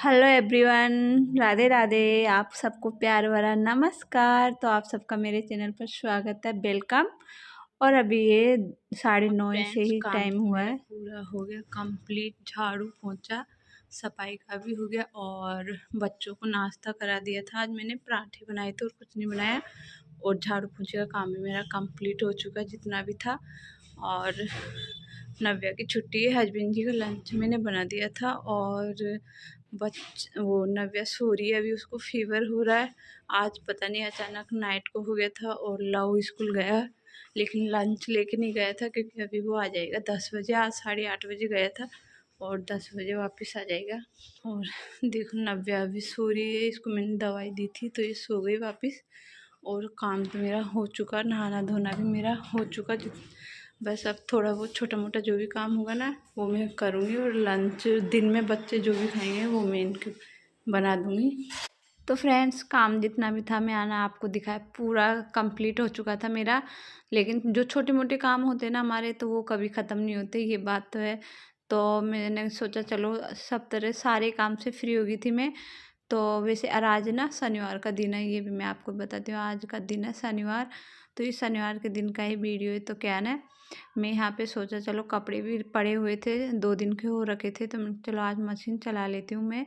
Hello everyone, Radhe Radhe. आप सबको प्यार भरा नमस्कार। तो आप सबका मेरे चैनल पर स्वागत है, वेलकम। और अभी ये 9:30 से फ्रेंड्स, ही काम टाइम तो हुआ मेरा है। पूरा हो गया कंप्लीट। झाड़ू पोंछा सफाई का भी हो गया और बच्चों को नाश्ता करा दिया था। आज मैंने पराठे बनाए थे और कुछ नहीं बनाया। और झाड़ू पोंछे का काम भी मेरा कंप्लीट हो चुका जितना भी था। और नव्या की छुट्टी है, हस्बैंड जी का लंच मैंने बना दिया था। और वो नव्या सो रही है, अभी उसको फीवर हो रहा है। आज पता नहीं अचानक नाइट को हो गया था। और लव स्कूल गया लेकिन लंच लेके नहीं गया था क्योंकि अभी वो आ जाएगा 10 बजे। आज 8:30 बजे गया था और 10 बजे वापस आ जाएगा। और देखो नव्या अभी सो रही है, इसको मैंने दवाई दी थी तो ये सो गई वापस। और काम तो मेरा हो चुका, नहाना धोना भी मेरा हो चुका। बस अब थोड़ा बहुत छोटा मोटा जो भी काम होगा ना वो मैं करूँगी। और लंच दिन में बच्चे जो भी खाएंगे वो मैं इनके बना दूँगी। तो फ्रेंड्स, काम जितना भी था मैं आना आपको दिखाया, पूरा कंप्लीट हो चुका था मेरा। लेकिन जो छोटे मोटे काम होते हैं ना हमारे, तो वो कभी ख़त्म नहीं होते, ये बात तो है। तो मैंने सोचा चलो सब तरह सारे काम से फ्री हो गई थी मैं। तो वैसे आज ना शनिवार का दिन है, ये भी मैं आपको बताती हूँ। आज का दिन है शनिवार, तो इस शनिवार के दिन का ही वीडियो है। तो क्या ना, मैं यहाँ पे सोचा चलो कपड़े भी पड़े हुए थे, 2 दिन के हो रखे थे, तो चलो आज मशीन चला लेती हूँ मैं।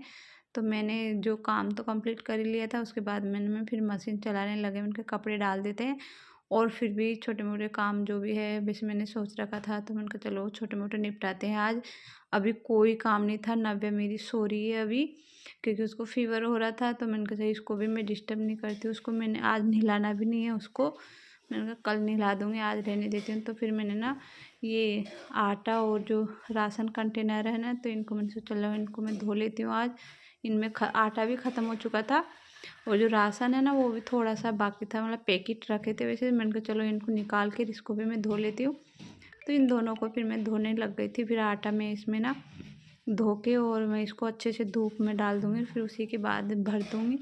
तो मैंने जो काम तो कंप्लीट कर ही लिया था, उसके बाद मैं फिर मशीन चलाने लगे। मैंने कहा कपड़े डाल देते हैं और फिर भी छोटे मोटे काम जो भी है वैसे मैंने सोच रखा था, तो मैंने कहा चलो छोटे मोटे निपटाते हैं आज। अभी कोई काम नहीं था। नव्या मेरी सो रही है अभी क्योंकि उसको फीवर हो रहा था। तो मैंने कहा इसको भी मैं डिस्टर्ब नहीं करती, उसको मैंने आज नहलाना भी नहीं है उसको। मैंने कहा कल नहला दूँगी, आज रहने देती हूँ। तो फिर मैंने ना ये आटा और जो राशन कंटेनर है ना, तो इनको मैंने सोचा चलो इनको मैं धो लेती हूँ आज। इनमें आटा भी ख़त्म हो चुका था और जो राशन है ना वो भी थोड़ा सा बाकी था, मतलब पैकेट रखे थे वैसे। मैंने कहा चलो इनको निकाल के इसको भी मैं धो लेती हूँ। तो इन दोनों को फिर मैं धोने लग गई थी। फिर आटा में इसमें ना धो के और मैं इसको अच्छे से धूप में डाल दूँगी, फिर उसी के बाद भर दूँगी।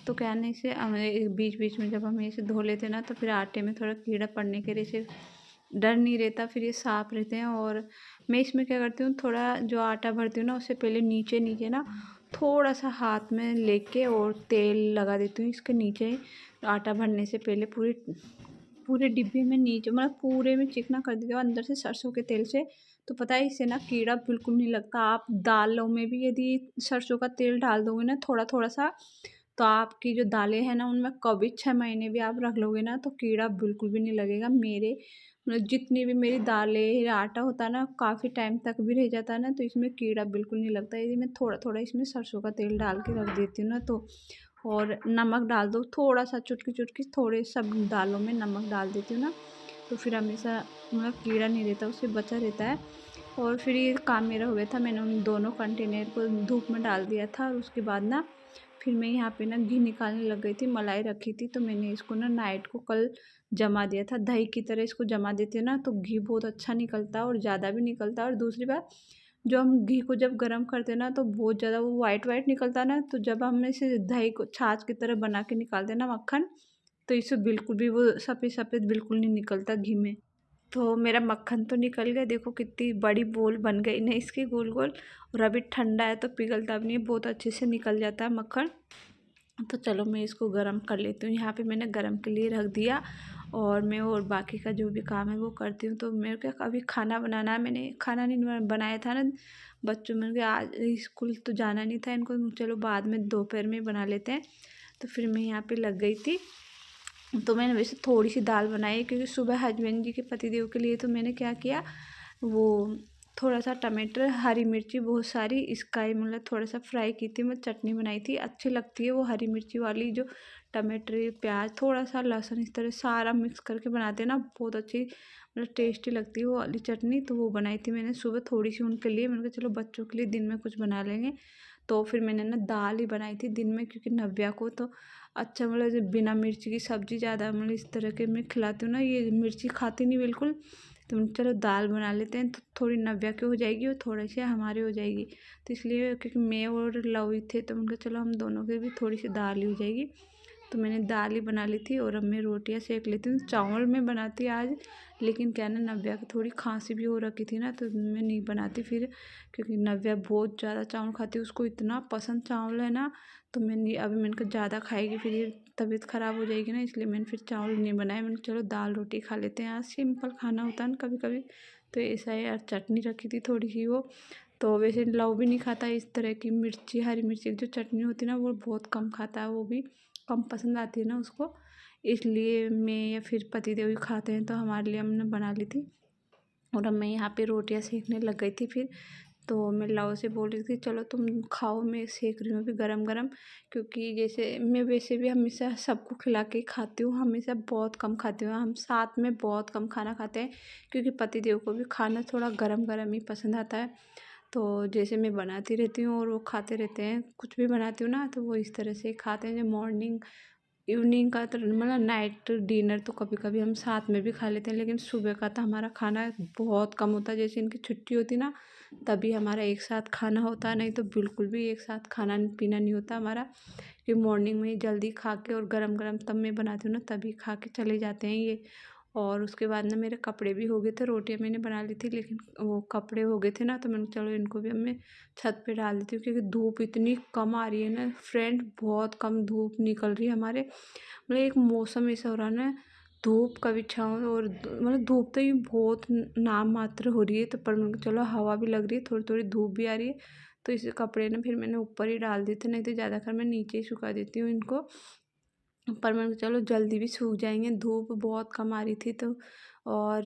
तो क्या नहीं से बीच बीच में जब हम इसे धो लेते ना, तो फिर आटे में थोड़ा कीड़ा पड़ने के लिए डर नहीं रहता, फिर ये साफ़ रहते हैं। और मैं इसमें क्या करती हूँ, थोड़ा जो आटा भरती हूँ ना उससे पहले नीचे नीचे ना थोड़ा सा हाथ में लेके और तेल लगा देती हूँ इसके नीचे। आटा भरने से पहले पूरे पूरे डिब्बे में नीचे, मतलब पूरे में चिकना कर देती हूँ अंदर से सरसों के तेल से। तो पता है इससे ना कीड़ा बिल्कुल नहीं लगता। आप दालों में भी यदि सरसों का तेल डाल दोगे ना थोड़ा थोड़ा सा, तो आपकी जो दालें हैं ना उनमें कभी 6 महीने भी आप रख लोगे ना तो कीड़ा बिल्कुल भी नहीं लगेगा। मेरे मतलब जितनी भी मेरी दालें या आटा होता है ना काफ़ी टाइम तक भी रह जाता है ना, तो इसमें कीड़ा बिल्कुल नहीं लगता। यदि मैं थोड़ा थोड़ा इसमें सरसों का तेल डाल के रख देती हूँ ना, तो और नमक डाल दो थोड़ा सा, चुटकी चुटकी थोड़े सब दालों में नमक डाल देती हूँ ना, तो फिर हमेशा मतलब कीड़ा नहीं रहता, उससे बचा रहता है। और फिर ये काम मेरा हो गया था। मैंने उन दोनों कंटेनर को धूप में डाल दिया था और उसके बाद ना फिर मैं यहाँ पे ना घी निकालने लग गई थी। मलाई रखी थी तो मैंने इसको ना नाइट को कल जमा दिया था। दही की तरह इसको जमा देते हैं ना तो घी बहुत अच्छा निकलता है और ज़्यादा भी निकलता है। और दूसरी बात, जो हम घी को जब गर्म करते हैं ना तो बहुत ज़्यादा वो वाइट वाइट निकलता है ना, तो जब हम इसे दही को छाछ की तरह बना के निकालते हैं ना मक्खन, तो इससे बिल्कुल भी वो सफ़ेद सफ़ेद बिल्कुल नहीं निकलता घी में। तो मेरा मक्खन तो निकल गया, देखो कितनी बड़ी बोल बन गई ना इसकी गोल गोल। और अभी ठंडा है तो पिघलता भी नहीं, बहुत अच्छे से निकल जाता है मक्खन। तो चलो मैं इसको गरम कर लेती हूँ। यहाँ पे मैंने गरम के लिए रख दिया और मैं और बाकी का जो भी काम है वो करती हूँ। तो मेरे को अभी खाना बनाना है। मैंने खाना नहीं बनाया था ना, बच्चों में आज स्कूल तो जाना नहीं था इनको, चलो बाद में दोपहर में बना लेते हैं। तो फिर मैं यहाँ पे लग गई थी। तो मैंने वैसे थोड़ी सी दाल बनाई क्योंकि सुबह हस्बैंड जी के पतिदेव के लिए। तो मैंने क्या किया, वो थोड़ा सा टमाटर, हरी मिर्ची बहुत सारी इसका ही मतलब थोड़ा सा फ्राई की थी। मैं चटनी बनाई थी, अच्छी लगती है वो हरी मिर्ची वाली, जो टमाटर प्याज थोड़ा सा लहसुन इस तरह सारा मिक्स करके बनाते हैं ना, बहुत अच्छी मतलब टेस्टी लगती है वो वाली चटनी। तो वो बनाई थी मैंने सुबह थोड़ी सी उनके लिए। मैंने कहा चलो बच्चों के लिए दिन में कुछ बना लेंगे। तो फिर मैंने ना दाल ही बनाई थी दिन में, क्योंकि नव्या को तो अच्छा मतलब जो बिना मिर्ची की सब्ज़ी ज़्यादा मतलब इस तरह के मैं खिलाती हूँ ना, ये मिर्ची खाती नहीं बिल्कुल। तो चलो दाल बना लेते हैं, तो थोड़ी नव्या की हो जाएगी और थोड़ी सी हमारी हो जाएगी। तो इसलिए क्योंकि मैं और लवी थे तो उनका चलो हम दोनों की भी थोड़ी सी दाल ही हो जाएगी। तो मैंने दाल ही बना ली थी और अब मैं रोटियां सेक लेती हूँ। चावल मैं बनाती आज, लेकिन क्या ना नव्या को थोड़ी खांसी भी हो रखी थी ना, तो मैं नहीं बनाती फिर, क्योंकि नव्या बहुत ज़्यादा चावल खाती है, उसको इतना पसंद चावल है ना। तो मैं नहीं, अभी मैंने कहा ज़्यादा खाएगी फिर ये तबीयत ख़राब हो जाएगी ना, इसलिए मैंने फिर चावल नहीं बनाए। मैंने चलो दाल रोटी खा लेते हैं, आज सिंपल खाना होता है ना कभी कभी। तो ऐसा है यार, चटनी रखी थी थोड़ी सी वो, तो वैसे लव भी नहीं खाता इस तरह की मिर्ची, हरी मिर्ची की जो चटनी होती है ना वो बहुत कम खाता है, वो भी कम पसंद आती है ना उसको। इसलिए मैं या फिर पतिदेव ही खाते हैं, तो हमारे लिए हमने बना ली थी। और अब मैं यहाँ पे रोटियां सेकने लग गई थी फिर। तो मैं लाओ से बोल रही थी चलो तुम खाओ, मैं सेक रही हूँ अभी गरम गरम, क्योंकि जैसे मैं वैसे भी हमेशा सबको खिला के खाती हूँ, हमेशा बहुत कम खाती हूँ, हम साथ में बहुत कम खाना खाते हैं, क्योंकि पतिदेव को भी खाना थोड़ा गरम गरम ही पसंद आता है। तो जैसे मैं बनाती रहती हूँ और वो खाते रहते हैं, कुछ भी बनाती हूँ ना तो वो इस तरह से खाते हैं। जो मॉर्निंग इवनिंग का तो मतलब नाइट डिनर तो कभी कभी हम साथ में भी खा लेते हैं, लेकिन सुबह का तो हमारा खाना बहुत कम होता है। जैसे इनकी छुट्टी होती ना तभी हमारा एक साथ खाना होता है, नहीं तो बिल्कुल भी एक साथ खाना पीना नहीं होता हमारा। कि मॉर्निंग में जल्दी खा के और गरम गरम तब मैं बनाती हूँ ना तभी खा के चले जाते हैं ये। और उसके बाद ना मेरे कपड़े भी हो गए थे, रोटियां मैंने बना ली थी लेकिन वो कपड़े हो गए थे ना, तो मैंने चलो इनको भी अब मैं छत पे डाल देती हूँ, क्योंकि धूप इतनी कम आ रही है ना फ्रेंड, बहुत कम धूप निकल रही है हमारे। मतलब एक मौसम ऐसा हो रहा है ना, धूप कभी छाँव, और मतलब धूप तो ये बहुत नाम मात्र हो रही है, तो पर चलो हवा भी लग रही है, थोड़ी थोड़ी धूप भी आ रही है। तो इसे कपड़े ना फिर मैंने ऊपर ही डाल दिए थे, नहीं तो ज़्यादातर मैं नीचे ही सुखा देती हूँ इनको। पर मैंने कहा चलो जल्दी भी सूख जाएंगे, धूप बहुत कम आ रही थी तो। और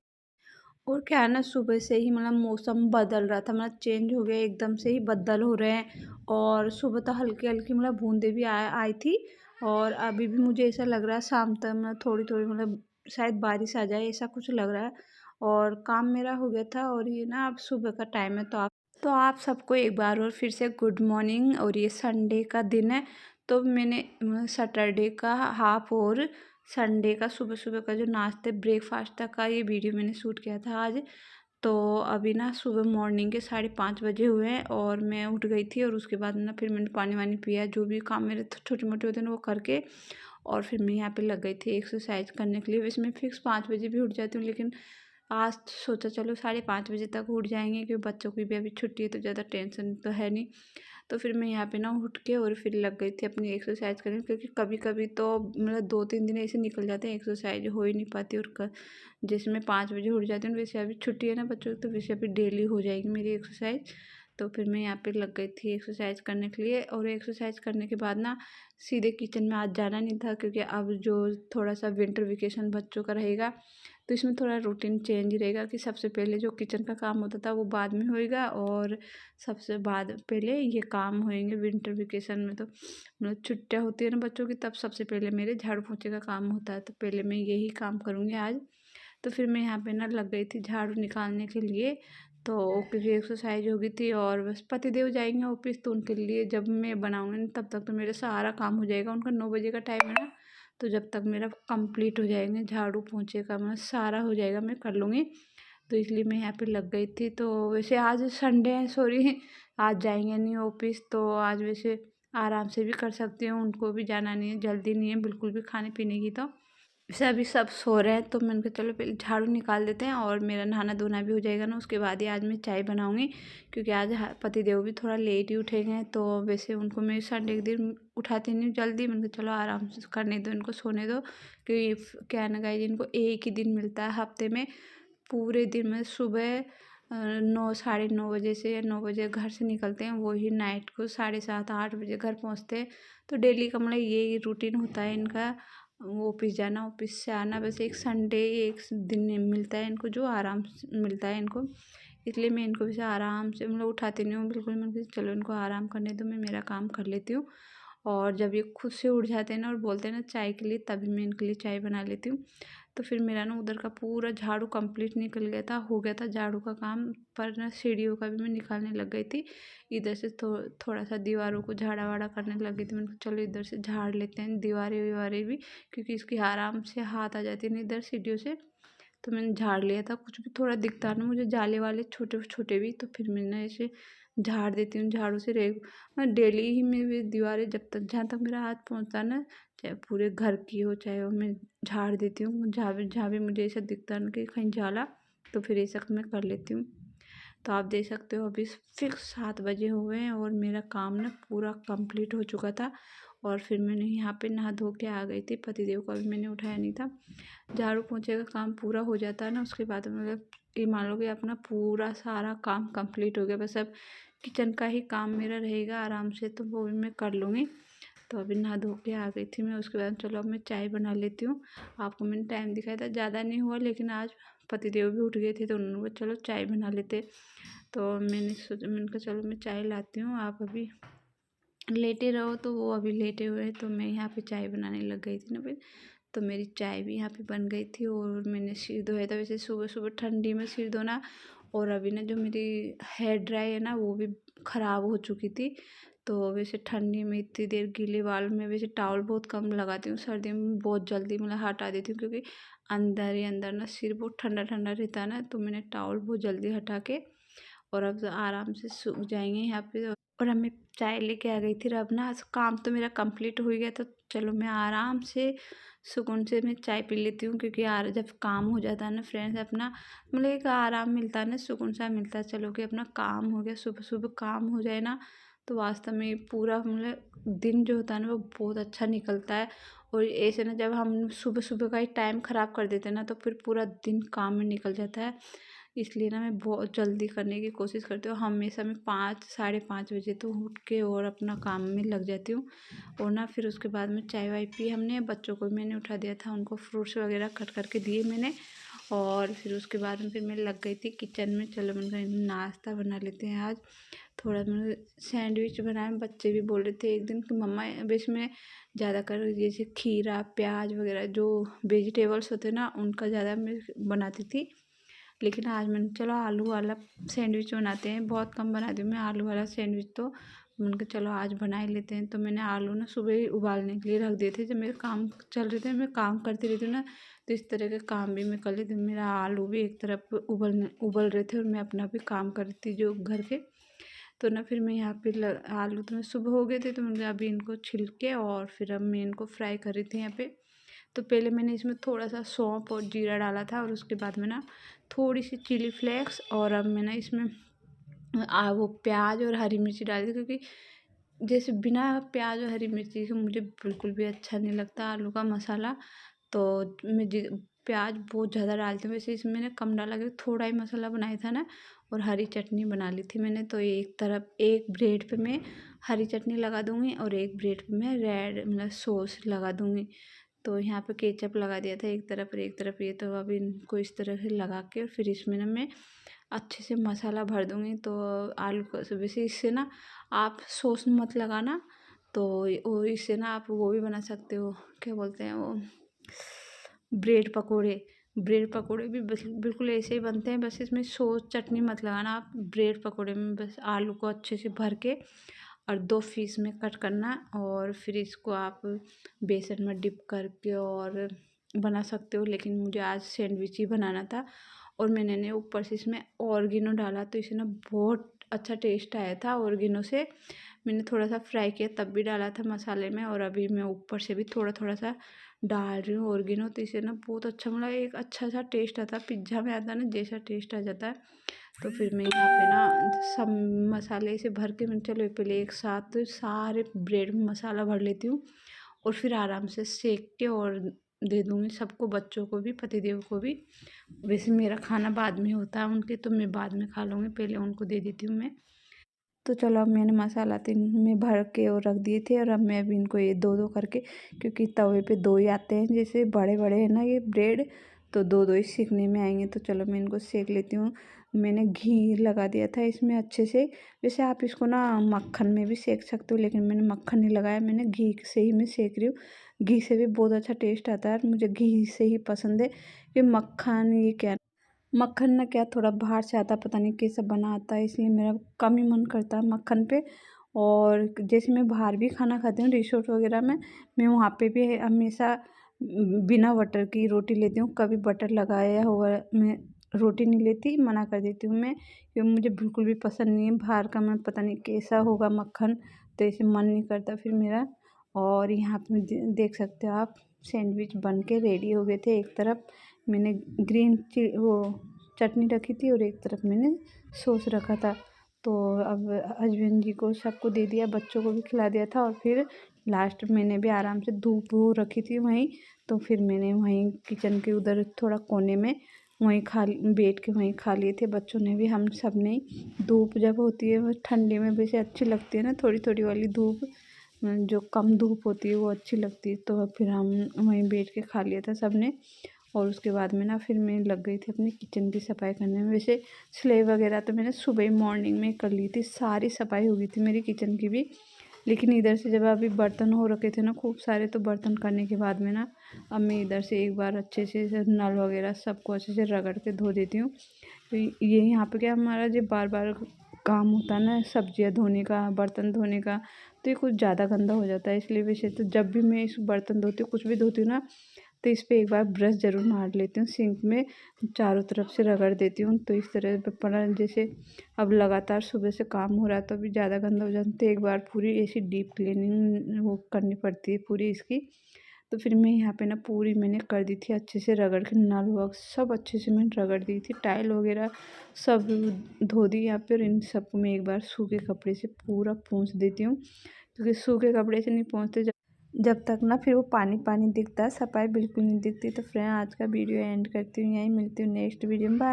और क्या है ना, सुबह से ही मतलब मौसम बदल रहा था, मतलब चेंज हो गया, एकदम से ही बदल हो रहे हैं। और सुबह तो हल्की हल्की मतलब बूंदें भी आई थी, और अभी भी मुझे ऐसा लग रहा है शाम तक मतलब थोड़ी थोड़ी मतलब शायद बारिश आ जाए, ऐसा कुछ लग रहा है। और काम मेरा हो गया था, और ये ना अब सुबह का टाइम है, तो आप सबको एक बार और फिर से गुड मॉर्निंग। और ये संडे का दिन है, तो मैंने सैटरडे का हाफ और संडे का सुबह सुबह का जो नाश्ते ब्रेकफास्ट तक का ये वीडियो मैंने शूट किया था आज। तो अभी ना सुबह मॉर्निंग के 5:30 बजे हुए हैं, और मैं उठ गई थी, और उसके बाद ना फिर मैंने पानी वानी पिया, जो भी काम मेरे छोटे मोटे होते हैं ना वो करके। और फिर मैं यहाँ पे लग गई थी एक्सरसाइज करने के लिए। वैसे मैं फिक्स 5 बजे भी उठ जाती हूँ, लेकिन आज सोचा चलो 5:30 बजे तक उठ जाएंगे, क्योंकि बच्चों की भी अभी छुट्टी है तो ज़्यादा टेंशन तो है नहीं। तो फिर मैं यहाँ पे ना उठ के और फिर लग गई थी अपनी एक्सरसाइज करने, क्योंकि कभी कभी तो मतलब 2-3 दिन ऐसे निकल जाते हैं एक्सरसाइज हो ही नहीं पाती। और जैसे मैं 5 बजे उठ जाती हूँ, वैसे अभी छुट्टी है ना बच्चों की, तो वैसे अभी डेली हो जाएगी मेरी एक्सरसाइज। तो फिर मैं यहाँ पे लग गई थी एक्सरसाइज करने के लिए, और एक्सरसाइज करने के बाद ना सीधे किचन में आज जाना नहीं था, क्योंकि अब जो थोड़ा सा विंटर वेकेशन बच्चों का रहेगा, तो इसमें थोड़ा रूटीन चेंज रहेगा, कि सबसे पहले जो किचन का काम होता था वो बाद में होएगा, और सबसे बाद पहले ये काम होएंगे विंटर वेकेशन में। तो मतलब छुट्टियाँ होती है ना बच्चों की, तब सबसे पहले मेरे झाड़ू पोछे का काम होता है, तो पहले मैं यही काम करूँगी आज। तो फिर मैं यहाँ पे ना लग गई थी झाड़ू निकालने के लिए, तो क्योंकि एक्सरसाइज हो गई थी, और बस पतिदेव जाएंगे ऑफिस, तो उनके लिए जब मैं बनाऊँगी ना तब तक तो मेरा सारा काम हो जाएगा। उनका 9 बजे का टाइम है ना, तो जब तक मेरा कंप्लीट हो जाएंगे झाड़ू पोछे का मतलब सारा हो जाएगा, मैं कर लूँगी। तो इसलिए मैं यहाँ पे लग गई थी। तो वैसे आज संडे है, सॉरी आज जाएंगे नहीं ऑफिस, तो आज वैसे आराम से भी कर सकती हूँ, उनको भी जाना नहीं है, जल्दी नहीं है बिल्कुल भी खाने पीने की। तो वैसे अभी सब सो रहे हैं, तो मैंने कहा चलो पहले झाड़ू निकाल देते हैं, और मेरा नहाना धोना भी हो जाएगा ना, उसके बाद ही आज मैं चाय बनाऊंगी। क्योंकि आज पतिदेव भी थोड़ा लेट ही उठेंगे हैं, तो वैसे उनको मैं संडे के दिन उठाती नहीं हूँ जल्दी, मैंने कहा चलो आराम से करने दो, इनको सोने दो। क्योंकि क्या है ना गाइस, इनको एक ही दिन मिलता है हफ्ते में, पूरे दिन में सुबह 9 साढ़े 9 बजे से या 9 बजे घर से निकलते हैं, वही नाइट को 7:30 8 बजे घर पहुंचते हैं। तो डेली का मतलब यही रूटीन होता है इनका, ऑफिस जाना ऑफिस से आना। बस एक संडे एक दिन मिलता है इनको जो आराम मिलता है इनको, इसलिए मैं इनको वैसे आराम से मतलब उठाती नहीं हूँ बिल्कुल। मैं चलो इनको आराम करने दो, मैं मेरा काम कर लेती हूँ। और जब ये खुद से उठ जाते हैं ना और बोलते हैं ना चाय के लिए, तभी मैं इनके लिए चाय बना लेती हूँ। तो फिर मेरा ना उधर का पूरा झाड़ू कंप्लीट निकल गया था, हो गया था झाड़ू का काम, पर ना सीढ़ियों का भी मैं निकालने लग गई थी। इधर से थोड़ा सा दीवारों को झाड़ा वाड़ा करने लग गई थी। मैंने कहा चलो इधर से झाड़ लेते हैं दीवारें वीवारें भी, क्योंकि इसकी आराम से हाथ आ जाती है ना इधर सीढ़ियों से। तो मैंने झाड़ लिया था, कुछ भी थोड़ा दिखता ना मुझे जाले वाले छोटे छोटे भी, तो फिर मैंने ऐसे झाड़ देती हूँ झाड़ू से। मैं डेली ही मेरी दीवारें जब तक जहाँ तक मेरा हाथ पहुँचता है ना, चाहे पूरे घर की हो चाहे वो, मैं झाड़ देती हूँ। जहाँ भी मुझे ऐसा दिखता है ना कि कहीं जाला, तो फिर ये सब मैं कर लेती हूँ। तो आप देख सकते हो अभी फिक्स 7 बजे हुए हैं और मेरा काम ना पूरा कंप्लीट हो चुका था। और फिर मैंने यहाँ पे नहा धो के आ गई थी, पतिदेव को अभी मैंने उठाया नहीं था। झाड़ू पोंछे का काम पूरा हो जाता है ना, उसके बाद मतलब ये मान लो कि अपना पूरा सारा काम कंप्लीट हो गया। बस अब किचन का ही काम मेरा रहेगा आराम से, तो वो भी मैं कर लूँगी। तो अभी नहा धो के आ गई थी मैं, उसके बाद चलो अब मैं चाय बना लेती हूँ। आपको मैंने टाइम दिखाया था, ज़्यादा नहीं हुआ, लेकिन आज पतिदेव भी उठ गए थे तो उन्होंने बोला चलो चाय बना लेते। तो मैंने कहा चलो मैं चाय लाती हूँ, आप अभी लेटे रहो। तो वो अभी लेटे हुए हैं, तो मैं यहाँ पे चाय बनाने लग गई थी ना फिर। तो मेरी चाय भी यहाँ पे बन गई थी और मैंने सिर धोया था। वैसे सुबह सुबह ठंडी में सिर धोना, और अभी ना जो मेरी हेयर ड्राई है ना वो भी ख़राब हो चुकी थी। तो वैसे ठंडी में इतनी देर गीले बाल में वैसे टॉवल बहुत कम लगाती हूँ, सर्दी में बहुत जल्दी मतलब हटा देती हूँ, क्योंकि अंदर ही अंदर ना सिर बहुत ठंडा ठंडा रहता है ना, तो मैंने टॉवल बहुत जल्दी हटा के और अब आराम से सूख जाएंगे यहाँ पे। और अब मैं चाय लेके आ गई थी। अब ना काम तो मेरा कंप्लीट हो गया, तो चलो मैं आराम से सुकून से मैं चाय पी लेती हूँ, क्योंकि यार जब काम हो जाता है ना फ्रेंड्स, अपना मतलब एक आराम मिलता है ना, सुकून सा मिलता है। चलो कि अपना काम हो गया, सुबह सुबह काम हो जाए ना, तो वास्तव में पूरा मतलब दिन जो होता है ना वो बहुत अच्छा निकलता है। और ऐसे ना जब हम सुबह सुबह का ही टाइम ख़राब कर देते हैं ना, तो फिर पूरा दिन काम में निकल जाता है। इसलिए ना मैं बहुत जल्दी करने की कोशिश करती हूँ। हमेशा मैं 5 साढ़े 5 बजे तो उठ के और अपना काम में लग जाती हूँ। और ना फिर उसके बाद में चाय वाय पी हमने, बच्चों को मैंने उठा दिया था, उनको फ्रूट्स वगैरह कट करके दिए मैंने। और फिर उसके बाद में फिर मैं लग गई थी किचन में। चलो मैंने कहा नाश्ता बना लेते हैं आज। थोड़ा मैंने सैंडविच बनाया। बच्चे भी बोल रहे थे एक दिन कि मम्मा वैसे मैं ज़्यादातर जैसे खीरा प्याज वगैरह जो वेजिटेबल्स होते हैं ना, उनका ज़्यादा मैं बनाती थी। लेकिन आज मैंने चलो आलू वाला सैंडविच बनाते हैं, बहुत कम बनाती हूँ मैं आलू वाला सैंडविच। तो मैंने कहा चलो आज बना ही लेते हैं। तो मैंने आलू ना सुबह ही उबालने के लिए रख दिए थे। जब मेरे काम चल रहे थे, मैं काम करती रहती हूँ ना, तो इस तरह के काम भी मैं कर लेती हूँ। मेरा आलू भी एक तरफ उबल रहे थे और मैं अपना भी काम कर रही थी जो घर के। तो ना फिर मैं यहाँ पे आलू तो मैं सुबह हो गए थे, तो मैंने अभी इनको छिल के और फिर अब मैं इनको फ्राई कर रही थी यहाँ पे। तो पहले मैंने इसमें थोड़ा सा सौंफ और जीरा डाला था, और उसके बाद में ना थोड़ी सी चिली फ्लेक्स, और अब मैंने इसमें वो प्याज और हरी मिर्ची डाली थी, क्योंकि जैसे बिना प्याज और हरी मिर्ची के मुझे बिल्कुल भी अच्छा नहीं लगता आलू का मसाला। तो मैं प्याज बहुत ज़्यादा डालती हूँ। वैसे इसमें मैंने कम डाला, क्योंकि थोड़ा ही मसाला बनाया था ना। और हरी चटनी बना ली थी मैंने, तो एक तरफ एक ब्रेड पे मैं हरी चटनी लगा दूँगी और एक ब्रेड पे मैं रेड मतलब सॉस लगा दूँगी। तो यहाँ पे केचप लगा दिया था एक तरफ और एक तरफ ये। तो अब इनको इस तरह से लगा के फिर इसमें ना मैं अच्छे से मसाला भर दूँगी। तो आलू को वैसे इससे ना आप सॉस मत लगाना, तो वो इससे ना आप वो भी बना सकते हो, क्या बोलते हैं वो, ब्रेड पकोड़े। ब्रेड पकोड़े भी बस बिल्कुल ऐसे ही बनते हैं, बस इसमें सॉस चटनी मत लगाना। आप ब्रेड पकोड़े में बस आलू को अच्छे से भर के और 2 पीस में कट करना, और फिर इसको आप बेसन में डिप करके और बना सकते हो। लेकिन मुझे आज सैंडविच ही बनाना था, और मैंने ने ऊपर से इसमें ऑर्गेनो डाला, तो इसे ना बहुत अच्छा टेस्ट आया था ऑर्गेनो से। मैंने थोड़ा सा फ्राई किया तब भी डाला था मसाले में, और अभी मैं ऊपर से भी थोड़ा थोड़ा सा डाल रही हूँ ऑर्गेनो। तो इसे ना बहुत अच्छा मतलब एक अच्छा सा टेस्ट आता है, पिज्ज़ा में आता है ना जैसा टेस्ट आ जाता है। तो फिर मैं यहाँ पे ना सब मसाले से भर के मैं चलो पहले एक साथ सारे ब्रेड में मसाला भर लेती हूँ, और फिर आराम से सेक के और दे दूँगी सबको, बच्चों को भी पतिदेव को भी। वैसे मेरा खाना बाद में होता है उनके, तो मैं बाद में खा लूँगी, पहले उनको दे देती हूँ मैं। तो चलो अब मैंने मसाला तीन में भर के और रख दिए थे, और अब मैं अभी इनको ये दो दो करके, क्योंकि तवे पे 2 ही आते हैं जैसे बड़े बड़े हैं ना ये ब्रेड, तो 2 2 ही सेकने में आएंगे। तो चलो मैं इनको सेक लेती हूँ। मैंने घी लगा दिया था इसमें अच्छे से। वैसे आप इसको ना मक्खन में भी सेक सकते हो, लेकिन मैंने मक्खन नहीं लगाया, मैंने घी से ही मैं सेक रही हूँ। घी से भी बहुत अच्छा टेस्ट आता है, मुझे घी से ही पसंद है। ये मक्खन ये क्या, मक्खन ना क्या थोड़ा बाहर से आता, पता नहीं कैसा बना आता है, इसलिए मेरा कम ही मन करता है मक्खन पे। और जैसे मैं बाहर भी खाना खाती हूँ रिसोर्ट वगैरह में, मैं वहाँ पे भी हमेशा बिना बटर की रोटी लेती हूँ, कभी बटर लगाया हुआ मैं रोटी नहीं लेती, मना कर देती हूँ मैं, क्योंकि मुझे बिल्कुल भी पसंद नहीं है बाहर का। मैं पता नहीं कैसा होगा मक्खन, तो ऐसे मन नहीं करता फिर मेरा। और यहाँ पे देख सकते हो आप, सैंडविच बन के रेडी हो गए थे। एक तरफ मैंने वो चटनी रखी थी और एक तरफ मैंने सॉस रखा था। तो अब हस्बैंड जी को सबको दे दिया, बच्चों को भी खिला दिया था। और फिर लास्ट मैंने भी आराम से धूप वो रखी थी वहीं, तो फिर मैंने वहीं किचन के उधर थोड़ा कोने में वहीं बैठ के वहीं खा लिए थे। बच्चों ने भी, हम सब ने। धूप जब होती है वो ठंडी में वैसे अच्छी लगती है ना, थोड़ी थोड़ी वाली धूप, जो कम धूप होती है वो अच्छी लगती है। तो फिर हम वहीं बैठ के खा लिया था सब ने। और उसके बाद में ना फिर मैं लग गई थी अपनी किचन की सफाई करने में। वैसे सिलाई वगैरह तो मैंने सुबह ही मॉर्निंग में कर ली थी, सारी सफाई हो गई थी मेरी किचन की भी। लेकिन इधर से जब अभी बर्तन हो रखे थे ना खूब सारे, तो बर्तन करने के बाद में ना अब मैं इधर से एक बार अच्छे से नल वगैरह सबको अच्छे से रगड़ के धो देती हूँ। तो ये यहाँ पे क्या हमारा जो बार बार काम होता है ना, सब्जियाँ धोने का, बर्तन धोने का, तो ये कुछ ज़्यादा गंदा हो जाता है। इसलिए वैसे तो जब भी मैं इस बर्तन धोती हूँ, कुछ भी धोती हूँ ना, तो इस पर एक बार ब्रश ज़रूर मार लेती हूँ, सिंक में चारों तरफ से रगड़ देती हूँ। तो इस तरह पे पड़ा, जैसे अब लगातार सुबह से काम हो रहा है तो अभी ज़्यादा गंदा हो जाता है, तो एक बार पूरी ऐसी डीप क्लीनिंग वो करनी पड़ती है पूरी इसकी। तो फिर मैं यहाँ पे ना पूरी मैंने कर दी थी अच्छे से रगड़ के, नल वग सब अच्छे से मैंने रगड़ दी थी, टाइल वगैरह सब धो दी यहाँ पे। और इन सबको मैं एक बार सूखे कपड़े से पूरा पोंछ देती हूँ, क्योंकि सूखे कपड़े से नहीं पोंछते जब तक ना फिर वो पानी पानी दिखता है, सफाई बिल्कुल नहीं दिखती। तो फ्रेंड आज का वीडियो एंड करती हूँ यहीं, मिलती हूँ नेक्स्ट वीडियो में। बाय।